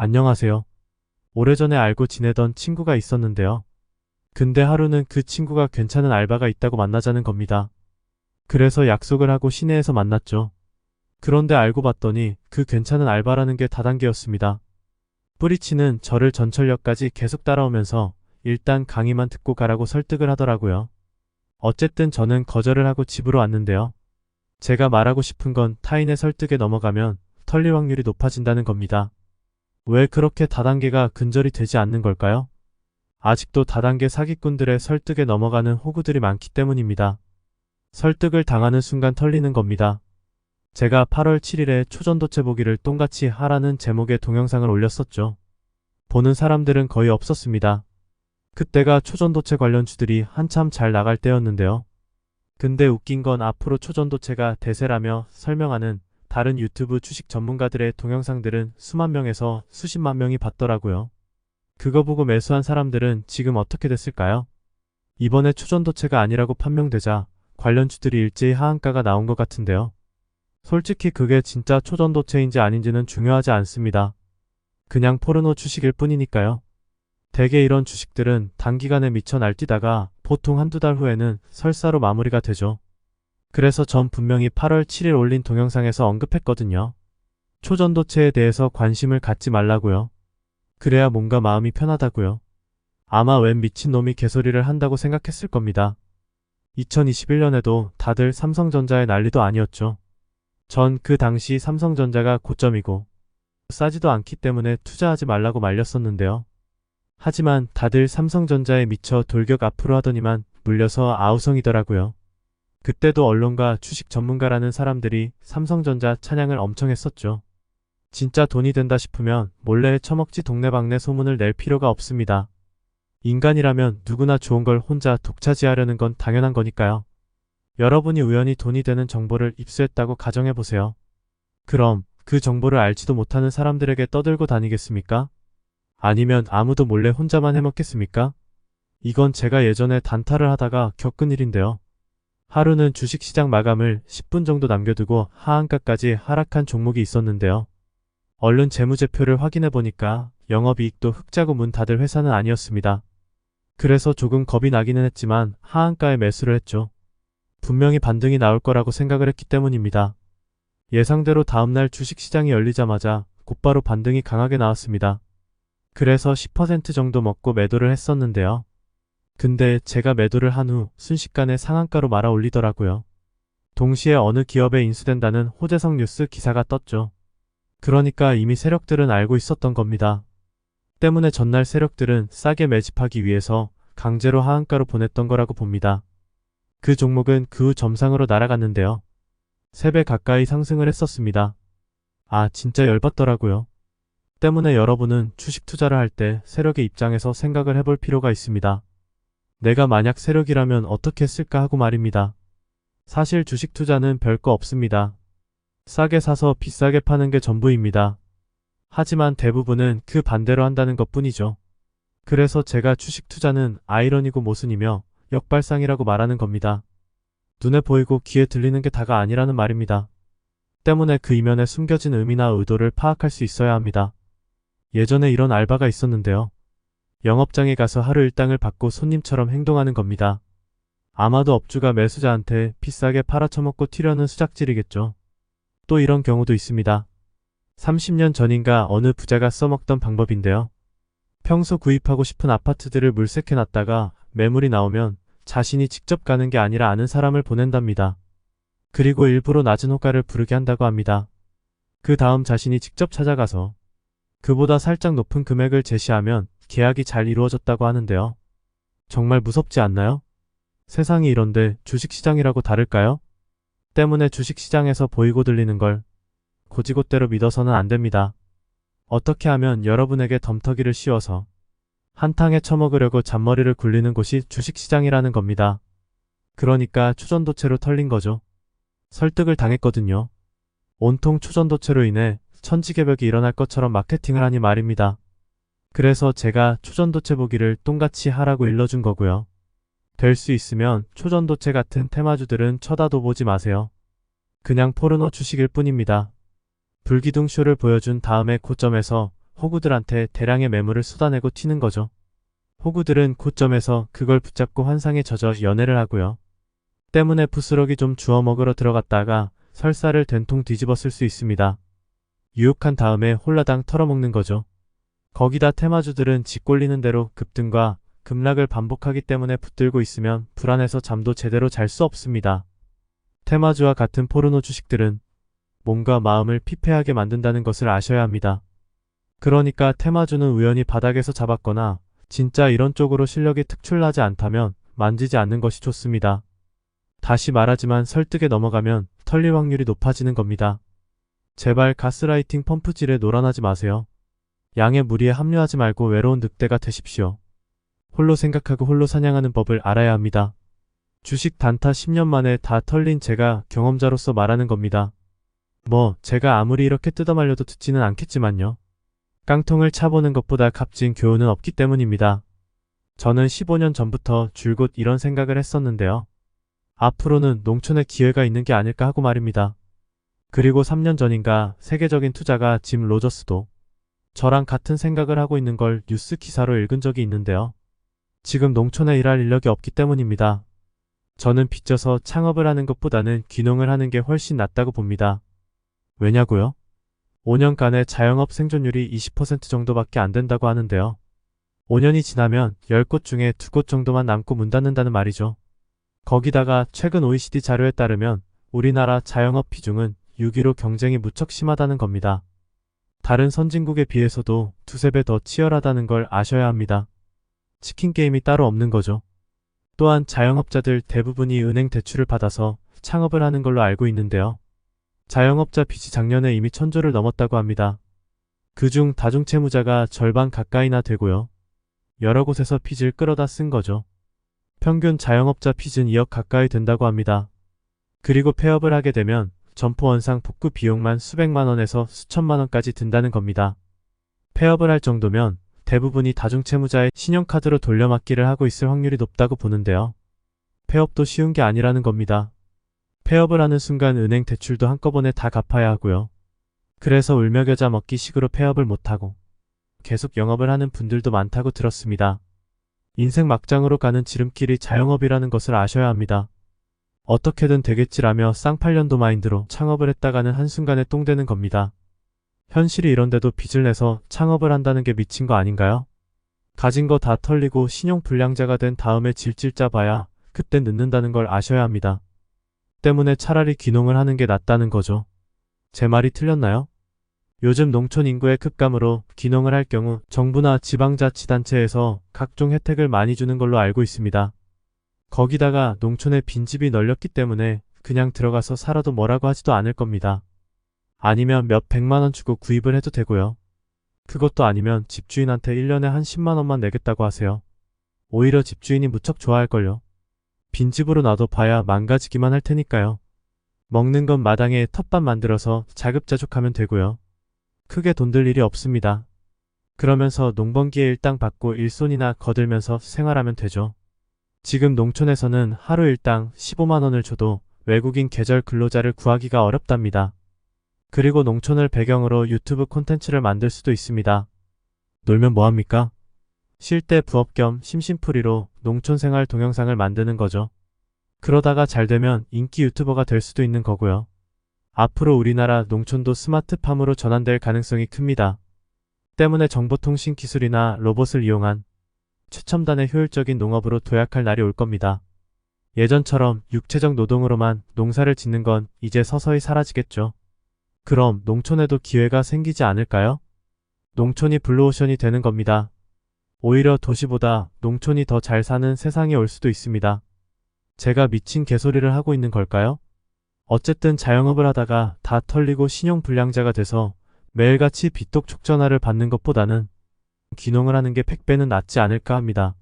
안녕하세요. 오래전에 알고 지내던 친구가 있었는데요. 근데 하루는 그 친구가 괜찮은 알바가 있다고 만나자는 겁니다. 그래서 약속을 하고 시내에서 만났죠. 그런데 알고 봤더니 그 괜찮은 알바라는 게 다단계였습니다. 뿌리치는 저를 전철역까지 계속 따라오면서 일단 강의만 듣고 가라고 설득을 하더라고요. 어쨌든 저는 거절을 하고 집으로 왔는데요. 제가 말하고 싶은 건 타인의 설득에 넘어가면 털릴 확률이 높아진다는 겁니다. 왜 그렇게 다단계가 근절이 되지 않는 걸까요? 아직도 다단계 사기꾼들의 설득에 넘어가는 호구들이 많기 때문입니다. 설득을 당하는 순간 털리는 겁니다. 제가 8월 7일에 초전도체 보기를 똥같이 하라는 제목의 동영상을 올렸었죠. 보는 사람들은 거의 없었습니다. 그때가 초전도체 관련주들이 한참 잘 나갈 때였는데요. 근데 웃긴 건 앞으로 초전도체가 대세라며 설명하는 다른 유튜브 주식 전문가들의 동영상들은 수만 명에서 수십만 명이 봤더라고요. 그거 보고 매수한 사람들은 지금 어떻게 됐을까요? 이번에 초전도체가 아니라고 판명되자 관련주들이 일제히 하한가가 나온 것 같은데요. 솔직히 그게 진짜 초전도체인지 아닌지는 중요하지 않습니다. 그냥 포르노 주식일 뿐이니까요. 대개 이런 주식들은 단기간에 미쳐 날뛰다가 보통 한두 달 후에는 설사로 마무리가 되죠. 그래서 전 분명히 8월 7일 올린 동영상에서 언급했거든요. 초전도체에 대해서 관심을 갖지 말라고요. 그래야 뭔가 마음이 편하다고요. 아마 웬 미친놈이 개소리를 한다고 생각했을 겁니다. 2021년에도 다들 삼성전자의 난리도 아니었죠. 전 그 당시 삼성전자가 고점이고 싸지도 않기 때문에 투자하지 말라고 말렸었는데요. 하지만 다들 삼성전자에 미쳐 돌격 앞으로 하더니만 물려서 아우성이더라고요. 그때도 언론과 주식 전문가라는 사람들이 삼성전자 찬양을 엄청 했었죠. 진짜 돈이 된다 싶으면 몰래 처먹지 동네방네 소문을 낼 필요가 없습니다. 인간이라면 누구나 좋은 걸 혼자 독차지하려는 건 당연한 거니까요. 여러분이 우연히 돈이 되는 정보를 입수했다고 가정해보세요. 그럼 그 정보를 알지도 못하는 사람들에게 떠들고 다니겠습니까? 아니면 아무도 몰래 혼자만 해먹겠습니까? 이건 제가 예전에 단타를 하다가 겪은 일인데요. 하루는 주식시장 마감을 10분 정도 남겨두고 하한가까지 하락한 종목이 있었는데요. 얼른 재무제표를 확인해보니까 영업이익도 흑자고 문 닫을 회사는 아니었습니다. 그래서 조금 겁이 나기는 했지만 하한가에 매수를 했죠. 분명히 반등이 나올 거라고 생각을 했기 때문입니다. 예상대로 다음날 주식시장이 열리자마자 곧바로 반등이 강하게 나왔습니다. 그래서 10% 정도 먹고 매도를 했었는데요. 근데 제가 매도를 한 후 순식간에 상한가로 말아 올리더라고요. 동시에 어느 기업에 인수된다는 호재성 뉴스 기사가 떴죠. 그러니까 이미 세력들은 알고 있었던 겁니다. 때문에 전날 세력들은 싸게 매집하기 위해서 강제로 하한가로 보냈던 거라고 봅니다. 그 종목은 그 후 점상으로 날아갔는데요. 3배 가까이 상승을 했었습니다. 아, 진짜 열받더라고요. 때문에 여러분은 주식 투자를 할 때 세력의 입장에서 생각을 해볼 필요가 있습니다. 내가 만약 세력이라면 어떻게 했을까 하고 말입니다. 사실 주식 투자는 별거 없습니다. 싸게 사서 비싸게 파는 게 전부입니다. 하지만 대부분은 그 반대로 한다는 것 뿐이죠. 그래서 제가 주식 투자는 아이러니고 모순이며 역발상이라고 말하는 겁니다. 눈에 보이고 귀에 들리는 게 다가 아니라는 말입니다. 때문에 그 이면에 숨겨진 의미나 의도를 파악할 수 있어야 합니다. 예전에 이런 알바가 있었는데요. 영업장에 가서 하루 일당을 받고 손님처럼 행동하는 겁니다. 아마도 업주가 매수자한테 비싸게 팔아쳐먹고 튀려는 수작질이겠죠. 또 이런 경우도 있습니다. 30년 전인가 어느 부자가 써먹던 방법인데요. 평소 구입하고 싶은 아파트들을 물색해놨다가 매물이 나오면 자신이 직접 가는 게 아니라 아는 사람을 보낸답니다. 그리고 일부러 낮은 호가를 부르게 한다고 합니다. 그 다음 자신이 직접 찾아가서 그보다 살짝 높은 금액을 제시하면 계약이 잘 이루어졌다고 하는데요. 정말 무섭지 않나요? 세상이 이런데 주식시장이라고 다를까요? 때문에 주식시장에서 보이고 들리는 걸 고지곳대로 믿어서는 안 됩니다. 어떻게 하면 여러분에게 덤터기를 씌워서 한탕에 처먹으려고 잔머리를 굴리는 곳이 주식시장이라는 겁니다. 그러니까 초전도체로 털린 거죠. 설득을 당했거든요. 온통 초전도체로 인해 천지개벽이 일어날 것처럼 마케팅을 하니 말입니다. 그래서 제가 초전도체 보기를 똥같이 하라고 일러준 거고요. 될 수 있으면 초전도체 같은 테마주들은 쳐다도 보지 마세요. 그냥 포르노 주식일 뿐입니다. 불기둥 쇼를 보여준 다음에 고점에서 호구들한테 대량의 매물을 쏟아내고 튀는 거죠. 호구들은 고점에서 그걸 붙잡고 환상에 젖어 연애를 하고요. 때문에 부스러기 좀 주워 먹으러 들어갔다가 설사를 된통 뒤집어 쓸 수 있습니다. 유혹한 다음에 홀라당 털어먹는 거죠. 거기다 테마주들은 지 꼴리는 대로 급등과 급락을 반복하기 때문에 붙들고 있으면 불안해서 잠도 제대로 잘 수 없습니다. 테마주와 같은 포르노 주식들은 몸과 마음을 피폐하게 만든다는 것을 아셔야 합니다. 그러니까 테마주는 우연히 바닥에서 잡았거나 진짜 이런 쪽으로 실력이 특출나지 않다면 만지지 않는 것이 좋습니다. 다시 말하지만 설득에 넘어가면 털릴 확률이 높아지는 겁니다. 제발 가스라이팅 펌프질에 놀아나지 마세요. 양의 무리에 합류하지 말고 외로운 늑대가 되십시오. 홀로 생각하고 홀로 사냥하는 법을 알아야 합니다. 주식 단타 10년 만에 다 털린 제가 경험자로서 말하는 겁니다. 제가 아무리 이렇게 뜯어말려도 듣지는 않겠지만요. 깡통을 차보는 것보다 값진 교훈은 없기 때문입니다. 저는 15년 전부터 줄곧 이런 생각을 했었는데요. 앞으로는 농촌에 기회가 있는 게 아닐까 하고 말입니다. 그리고 3년 전인가 세계적인 투자가 짐 로저스도 저랑 같은 생각을 하고 있는 걸 뉴스 기사로 읽은 적이 있는데요. 지금 농촌에 일할 인력이 없기 때문입니다. 저는 빚져서 창업을 하는 것보다는 귀농을 하는 게 훨씬 낫다고 봅니다. 왜냐고요? 5년간의 자영업 생존율이 20% 정도밖에 안 된다고 하는데요. 5년이 지나면 10곳 중에 2곳 정도만 남고 문 닫는다는 말이죠. 거기다가 최근 OECD 자료에 따르면 우리나라 자영업 비중은 6위로 경쟁이 무척 심하다는 겁니다. 다른 선진국에 비해서도 두세 배 더 치열하다는 걸 아셔야 합니다. 치킨 게임이 따로 없는 거죠. 또한 자영업자들 대부분이 은행 대출을 받아서 창업을 하는 걸로 알고 있는데요. 자영업자 빚이 작년에 이미 1000조를 넘었다고 합니다. 그중 다중채무자가 절반 가까이나 되고요. 여러 곳에서 빚을 끌어다 쓴 거죠. 평균 자영업자 빚은 2억 가까이 된다고 합니다. 그리고 폐업을 하게 되면 점포 원상 복구 비용만 수백만 원에서 수천만 원까지 든다는 겁니다. 폐업을 할 정도면 대부분이 다중채무자의 신용카드로 돌려막기를 하고 있을 확률이 높다고 보는데요. 폐업도 쉬운 게 아니라는 겁니다. 폐업을 하는 순간 은행 대출도 한꺼번에 다 갚아야 하고요. 그래서 울며 겨자 먹기 식으로 폐업을 못하고 계속 영업을 하는 분들도 많다고 들었습니다. 인생 막장으로 가는 지름길이 자영업이라는 것을 아셔야 합니다. 어떻게든 되겠지라며 쌍팔년도 마인드로 창업을 했다가는 한순간에 똥되는 겁니다. 현실이 이런데도 빚을 내서 창업을 한다는 게 미친 거 아닌가요? 가진 거 다 털리고 신용불량자가 된 다음에 질질 짜봐야 그땐 늦는다는 걸 아셔야 합니다. 때문에 차라리 귀농을 하는 게 낫다는 거죠. 제 말이 틀렸나요? 요즘 농촌 인구의 급감으로 귀농을 할 경우 정부나 지방자치단체에서 각종 혜택을 많이 주는 걸로 알고 있습니다. 거기다가 농촌에 빈집이 널렸기 때문에 그냥 들어가서 살아도 뭐라고 하지도 않을 겁니다. 아니면 몇 백만 원 주고 구입을 해도 되고요. 그것도 아니면 집주인한테 1년에 한 10만 원만 내겠다고 하세요. 오히려 집주인이 무척 좋아할걸요. 빈집으로 놔둬 봐야 망가지기만 할 테니까요. 먹는 건 마당에 텃밭 만들어서 자급자족하면 되고요. 크게 돈 들 일이 없습니다. 그러면서 농번기에 일당 받고 일손이나 거들면서 생활하면 되죠. 지금 농촌에서는 하루 일당 15만 원을 줘도 외국인 계절 근로자를 구하기가 어렵답니다. 그리고 농촌을 배경으로 유튜브 콘텐츠를 만들 수도 있습니다. 놀면 뭐합니까? 쉴 때 부업 겸 심심풀이로 농촌생활 동영상을 만드는 거죠. 그러다가 잘 되면 인기 유튜버가 될 수도 있는 거고요. 앞으로 우리나라 농촌도 스마트팜으로 전환될 가능성이 큽니다. 때문에 정보통신 기술이나 로봇을 이용한 최첨단의 효율적인 농업으로 도약할 날이 올 겁니다. 예전처럼 육체적 노동으로만 농사를 짓는 건 이제 서서히 사라지겠죠. 그럼 농촌에도 기회가 생기지 않을까요? 농촌이 블루오션이 되는 겁니다. 오히려 도시보다 농촌이 더 잘 사는 세상이 올 수도 있습니다. 제가 미친 개소리를 하고 있는 걸까요? 어쨌든 자영업을 하다가 다 털리고 신용불량자가 돼서 매일같이 빚독촉 전화를 받는 것보다는 귀농을 하는 게 100배는 낫지 않을까 합니다.